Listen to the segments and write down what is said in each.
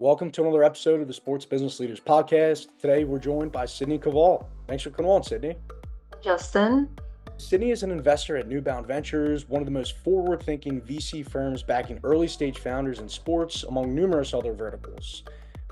Welcome to another episode of the Sports Business Leaders Podcast. Today we're joined by Sydney Couval. Thanks for coming on, Sydney. Justin. Sydney is an investor at NewBound Ventures, one of the most forward-thinking VC firms backing early-stage founders in sports, among numerous other verticals.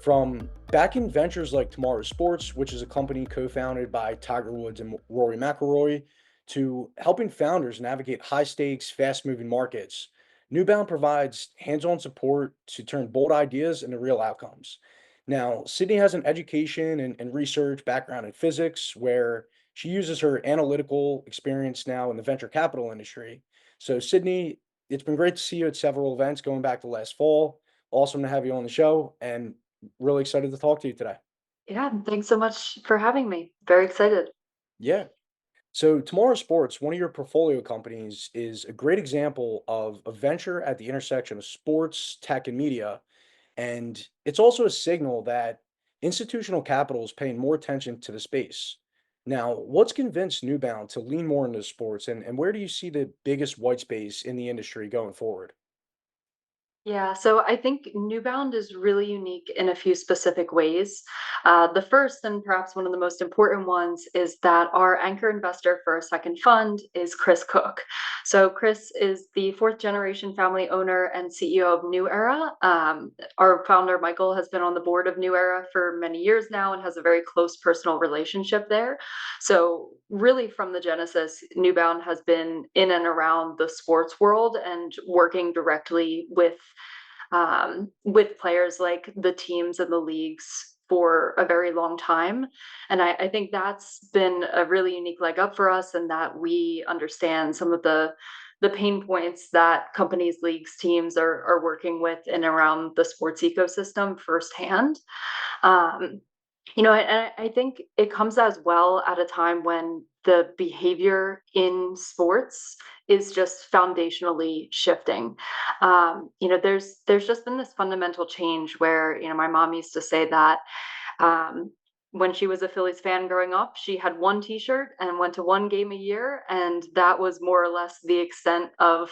From backing ventures like Tomorrow Sports, which is a company co-founded by Tiger Woods and Rory McIlroy, to helping founders navigate high-stakes, fast-moving markets. NewBound provides hands-on support to turn bold ideas into real outcomes. Now, Sydney has an education and research background in physics, where she uses her analytical experience now in the venture capital industry. So, Sydney, it's been great to see you at several events going back to last fall. Awesome to have you on the show and really excited to talk to you today. Yeah, thanks so much for having me. Very excited. Yeah. So, Tomorrow Sports, one of your portfolio companies, is a great example of a venture at the intersection of sports, tech, and media. And it's also a signal that institutional capital is paying more attention to the space. Now, what's convinced Newbound to lean more into sports, and where do you see the biggest white space in the industry going forward? Yeah, so I think NewBound is really unique in a few specific ways. The first, and perhaps one of the most important ones, is that our anchor investor for a second fund is Chris Cook. So, Chris is the fourth generation family owner and CEO of New Era. Our founder, Michael, has been on the board of New Era for many years now and has a very close personal relationship there. So, really, from the genesis, NewBound has been in and around the sports world and working directly with players like the teams and the leagues for a very long time. And I think that's been a really unique leg up for us, and that we understand some of the pain points that companies, leagues, teams are working with and around the sports ecosystem firsthand. Um, and I think it comes as well at a time when the behavior in sports is just foundationally shifting. There's just been this fundamental change where, my mom used to say that um, when she was a Phillies fan growing up, she had one T-shirt and went to one game a year, and that was more or less the extent of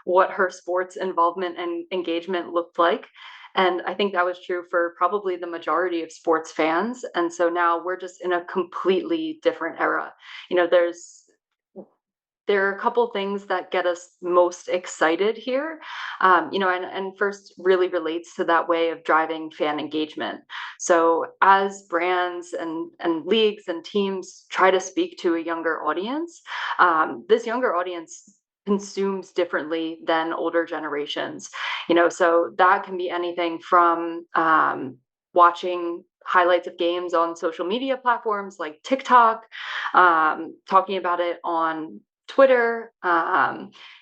what her sports involvement and engagement looked like. And I think that was true for probably the majority of sports fans. And so now we're just in a completely different era. You know, there are a couple things that get us most excited here, and first really relates to that way of driving fan engagement. So as brands and leagues and teams try to speak to a younger audience, this younger audience consumes differently than older generations. So that can be anything from watching highlights of games on social media platforms like TikTok, talking about it on Twitter,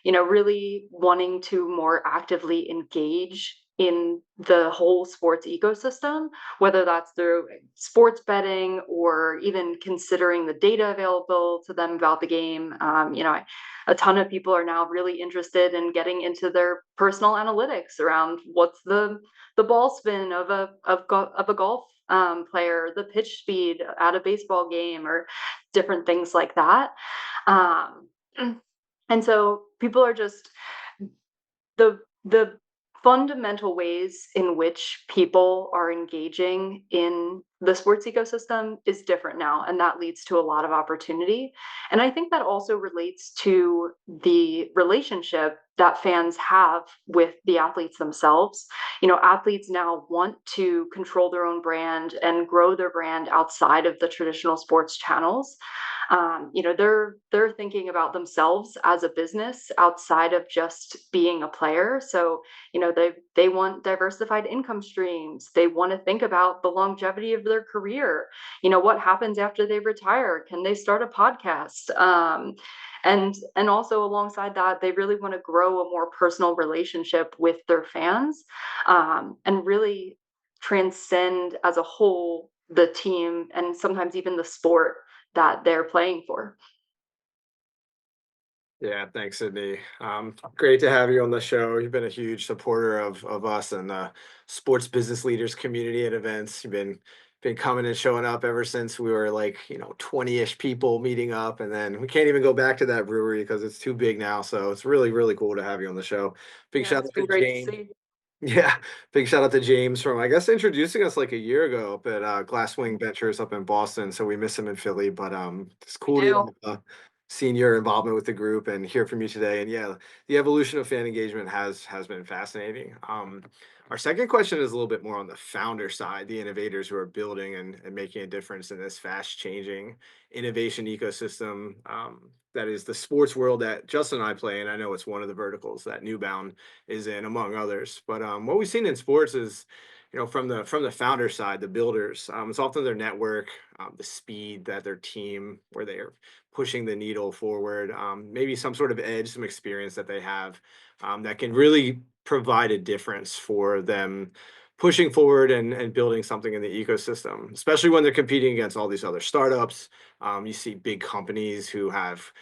really wanting to more actively engage in the whole sports ecosystem, whether that's through sports betting or even considering the data available to them about the game. A ton of people are now really interested in getting into their personal analytics around what's the ball spin of a golf player, the pitch speed at a baseball game, or different things like that. Um, and so people are just the fundamental ways in which people are engaging in the sports ecosystem is different now, and that leads to a lot of opportunity. And I think that also relates to the relationship that fans have with the athletes themselves. Athletes now want to control their own brand and grow their brand outside of the traditional sports channels. They're thinking about themselves as a business outside of just being a player. So they want diversified income streams. They want to think about the longevity of their career. What happens after they retire? Can they start a podcast? And also alongside that, they really want to grow a more personal relationship with their fans, and really transcend as a whole the team and sometimes even the sport that they're playing for. Yeah, thanks, Sydney. Great to have you on the show. You've been a huge supporter of us and the sports business leaders community at events. You've been coming and showing up ever since we were like 20-ish people meeting up, and then we can't even go back to that brewery because it's too big now. So it's really cool to have you on the show. Big Yeah, shout it's out been to great to Jane. see. Yeah, big shout out to James from, I guess, introducing us like a year ago up at Glasswing Ventures up in Boston. So we miss him in Philly, but it's We cool do. to seen your involvement with the group and hear from you today. And yeah, the evolution of fan engagement has been fascinating. Our second question is a little bit more on the founder side, the innovators who are building and making a difference in this fast changing innovation ecosystem. That is the sports world that Justin and I play, and I know it's one of the verticals that NewBound is in, among others. But what we've seen in sports is, from the founder side, the builders, it's often their network, the speed that their team, where they are pushing the needle forward, maybe some sort of edge, some experience that they have, that can really provide a difference for them pushing forward and building something in the ecosystem, especially when they're competing against all these other startups. You see big companies who have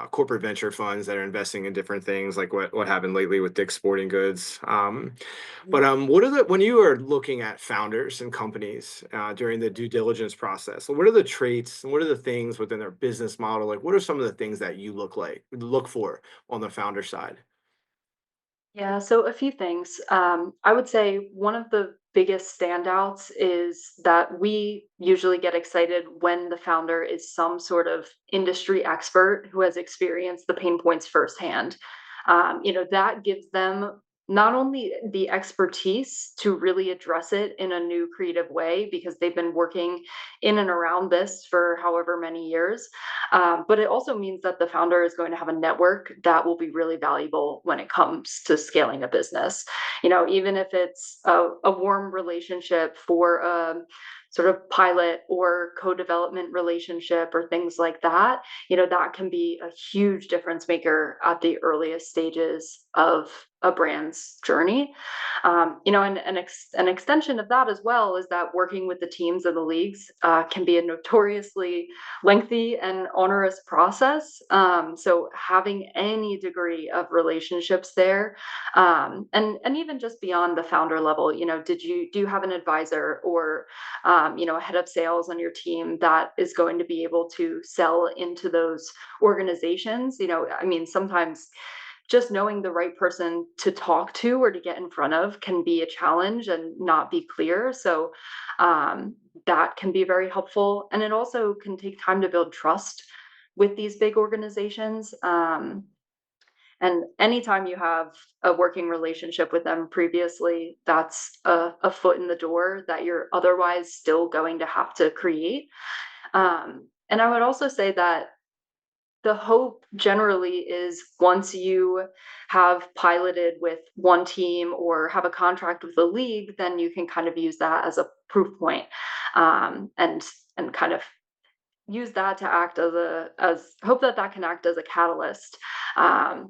corporate venture funds that are investing in different things, like what happened lately with Dick's Sporting Goods. But what are the when you are looking at founders and companies during the due diligence process? What are the traits and what are the things within their business model? Like, what are some of the things that you look for on the founder side? Yeah, so a few things. I would say one of the biggest standouts is that we usually get excited when the founder is some sort of industry expert who has experienced the pain points firsthand. That gives them not only the expertise to really address it in a new creative way because they've been working in and around this for however many years, but it also means that the founder is going to have a network that will be really valuable when it comes to scaling a business. Even if it's a warm relationship for a sort of pilot or co-development relationship or things like that, that can be a huge difference maker at the earliest stages of a brand's journey. And an extension of that as well is that working with the teams and the leagues can be a notoriously lengthy and onerous process. So having any degree of relationships there, and even just beyond the founder level, do you have an advisor or a head of sales on your team that is going to be able to sell into those organizations? I mean, sometimes just knowing the right person to talk to or to get in front of can be a challenge and not be clear. So that can be very helpful. And it also can take time to build trust with these big organizations. And anytime you have a working relationship with them previously, that's a foot in the door that you're otherwise still going to have to create. And I would also say that the hope generally is once you have piloted with one team or have a contract with the league, then you can kind of use that as a proof point, and kind of use that to act as hope that that can act as a catalyst,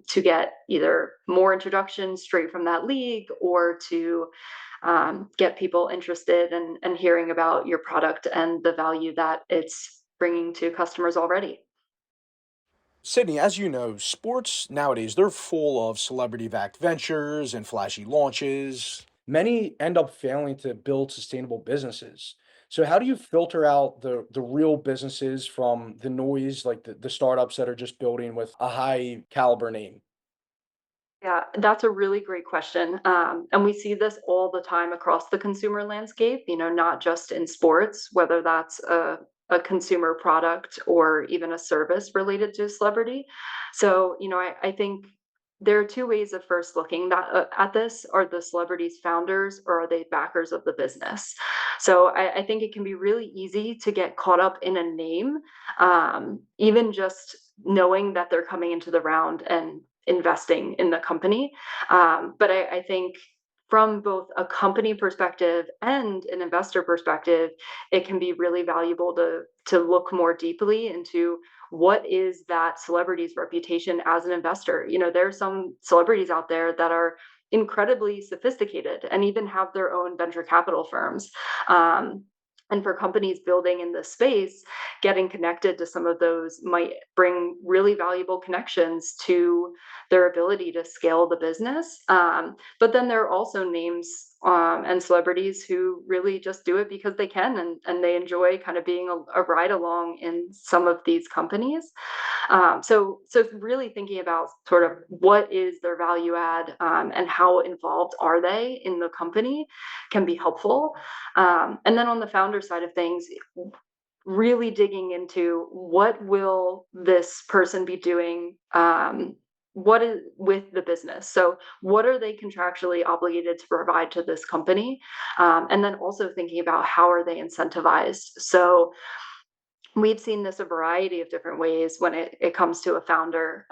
to get either more introductions straight from that league or to get people interested and hearing about your product and the value that it's bringing to customers already. Sydney, as you know, sports nowadays, they're full of celebrity-backed ventures and flashy launches. Many end up failing to build sustainable businesses. So how do you filter out the real businesses from the noise, like the startups that are just building with a high caliber name? Yeah, that's a really great question. And we see this all the time across the consumer landscape, not just in sports, whether that's a consumer product or even a service related to a celebrity. So, I think there are two ways of first looking at this. Are the celebrities founders or are they backers of the business? So I think it can be really easy to get caught up in a name, even just knowing that they're coming into the round and investing in the company. But I think from both a company perspective and an investor perspective, it can be really valuable to look more deeply into what is that celebrity's reputation as an investor. There are some celebrities out there that are incredibly sophisticated and even have their own venture capital firms. And for companies building in this space, getting connected to some of those might bring really valuable connections to their ability to scale the business. But then there are also names and celebrities who really just do it because they can, and they enjoy kind of being a ride along in some of these companies. So really thinking about sort of what is their value add, and how involved are they in the company can be helpful. And then on the founder side of things, really digging into what will this person be doing, what is with the business. So what are they contractually obligated to provide to this company? And then also thinking about how are they incentivized. So we've seen this a variety of different ways when it comes to a founder,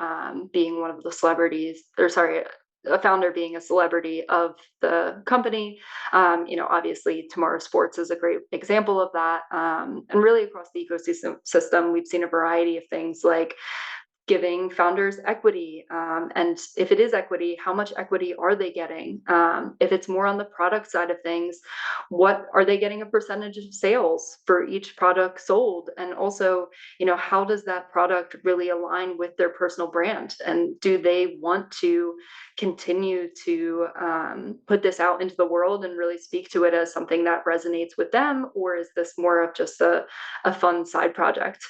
being one of the celebrities, or sorry, a founder being a celebrity of the company. Obviously Tomorrow Sports is a great example of that. And really across the ecosystem, we've seen a variety of things like giving founders equity, and if it is equity, how much equity are they getting? If it's more on the product side of things, what are they getting a percentage of sales for each product sold? And also, how does that product really align with their personal brand, and do they want to continue to put this out into the world and really speak to it as something that resonates with them, or is this more of just a fun side project?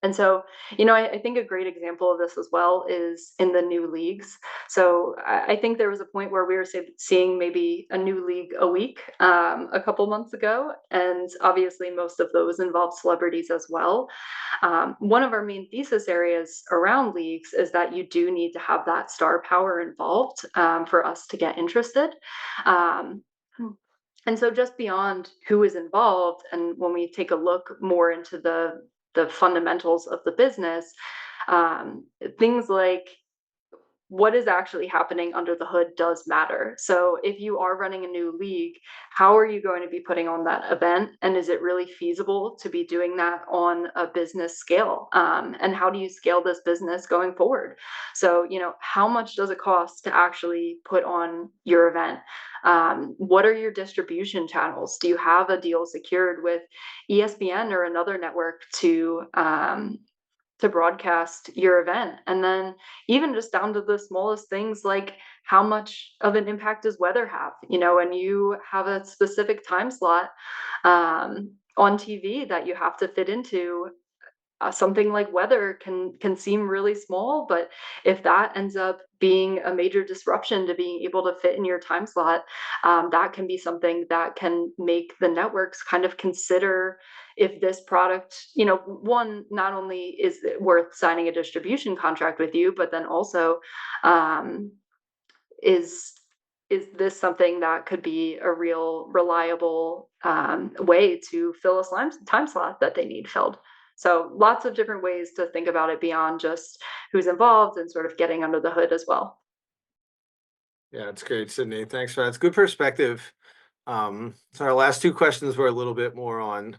And so, I think a great example of this as well is in the new leagues. So I think there was a point where we were seeing maybe a new league a week, a couple months ago. And obviously most of those involve celebrities as well. One of our main thesis areas around leagues is that you do need to have that star power involved, for us to get interested. Um, and so just beyond who is involved, and when we take a look more into the fundamentals of the business, things like what is actually happening under the hood does matter. So if you are running a new league, how are you going to be putting on that event? And is it really feasible to be doing that on a business scale? And how do you scale this business going forward? So, how much does it cost to actually put on your event? What are your distribution channels? Do you have a deal secured with ESPN or another network to broadcast your event? And then even just down to the smallest things, like how much of an impact does weather have? And you have a specific time slot, on TV that you have to fit into. Something like weather can seem really small, but if that ends up being a major disruption to being able to fit in your time slot, that can be something that can make the networks kind of consider if this product, one, not only is it worth signing a distribution contract with you, but then also, um, is is this something that could be a real reliable, way to fill a time slot that they need filled? So lots of different ways to think about it beyond just who's involved, and sort of getting under the hood as well. Yeah, it's great, Sydney. Thanks for that. It's good perspective. So our last two questions were a little bit more on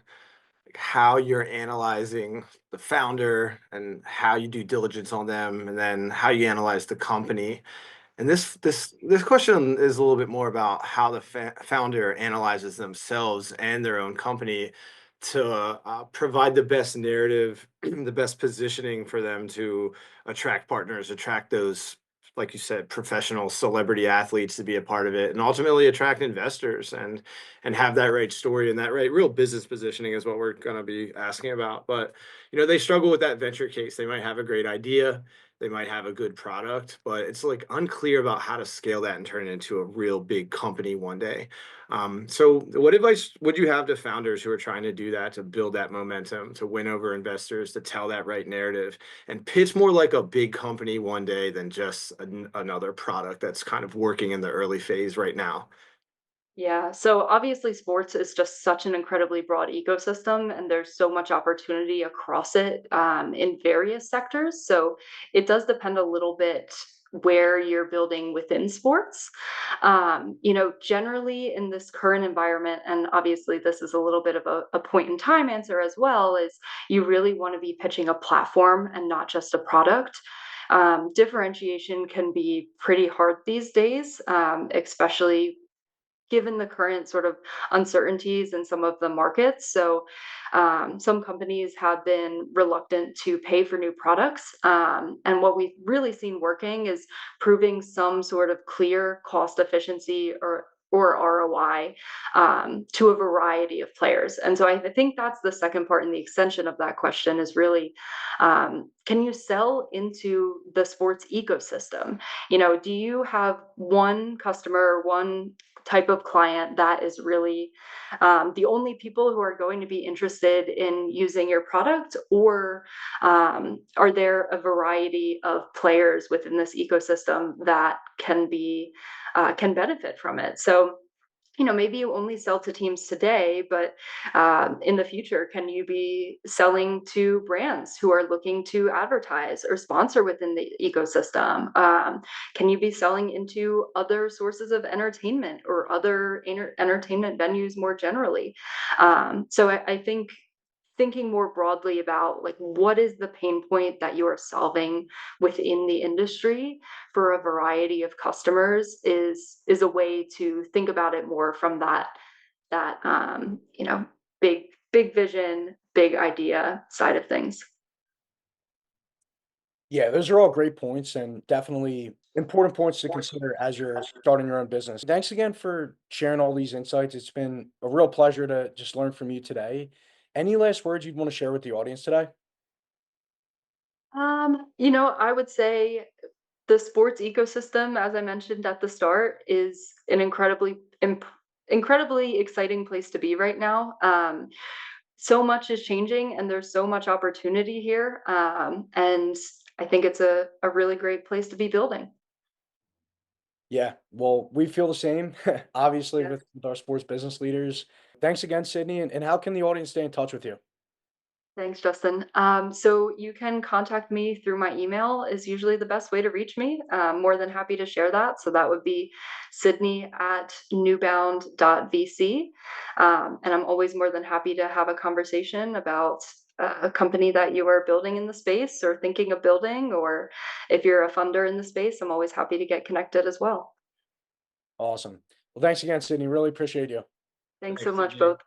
like how you're analyzing the founder and how you do diligence on them, and then how you analyze the company. And this question is a little bit more about how the founder analyzes themselves and their own company to provide the best narrative, the best positioning for them to attract partners, attract those, like you said, professional celebrity athletes to be a part of it, and ultimately attract investors and have that right story and that right real business positioning is what we're going to be asking about. But they struggle with that venture case. They might have a great idea, they might have a good product, but it's like unclear about how to scale that and turn it into a real big company one day. So what advice would you have to founders who are trying to do that, to build that momentum, to win over investors, to tell that right narrative and pitch more like a big company one day than just another product that's kind of working in the early phase right now? Yeah, so obviously sports is just such an incredibly broad ecosystem, and there's so much opportunity across it, in various sectors. So it does depend a little bit where you're building within sports. Generally in this current environment, and obviously this is a little bit of a point in time answer as well, is you really want to be pitching a platform and not just a product. Differentiation can be pretty hard these days, especially given the current sort of uncertainties in some of the markets. So, some companies have been reluctant to pay for new products. And what we've really seen working is proving some sort of clear cost efficiency or ROI to a variety of players. And so I think that's the second part in the extension of that question is really, can you sell into the sports ecosystem? Do you have one customer, one type of client that is really the only people who are going to be interested in using your product, or are there a variety of players within this ecosystem that can benefit from it? So maybe you only sell to teams today, but in the future, can you be selling to brands who are looking to advertise or sponsor within the ecosystem? Can you be selling into other sources of entertainment or other entertainment venues more generally? So I think thinking more broadly about like what is the pain point that you are solving within the industry for a variety of customers is a way to think about it more from that big vision, big idea side of things. Yeah, those are all great points and definitely important points to consider as you're starting your own business. Thanks again for sharing all these insights. It's been a real pleasure to just learn from you today. Any last words you'd want to share with the audience today? I would say the sports ecosystem, as I mentioned at the start, is an incredibly exciting place to be right now. So much is changing, and there's so much opportunity here. And I think it's a really great place to be building. Yeah, well, we feel the same, obviously, Yes. with our sports business leaders. Thanks again, Sydney. And how can the audience stay in touch with you? Thanks, Justin. So you can contact me through my email is usually the best way to reach me. I'm more than happy to share that. So that would be Sydney@newbound.vc. And I'm always more than happy to have a conversation about a company that you are building in the space or thinking of building, or if you're a funder in the space, I'm always happy to get connected as well. Awesome. Well, thanks again, Sydney. Really appreciate you. Thanks so Thanks, much, Sydney. both.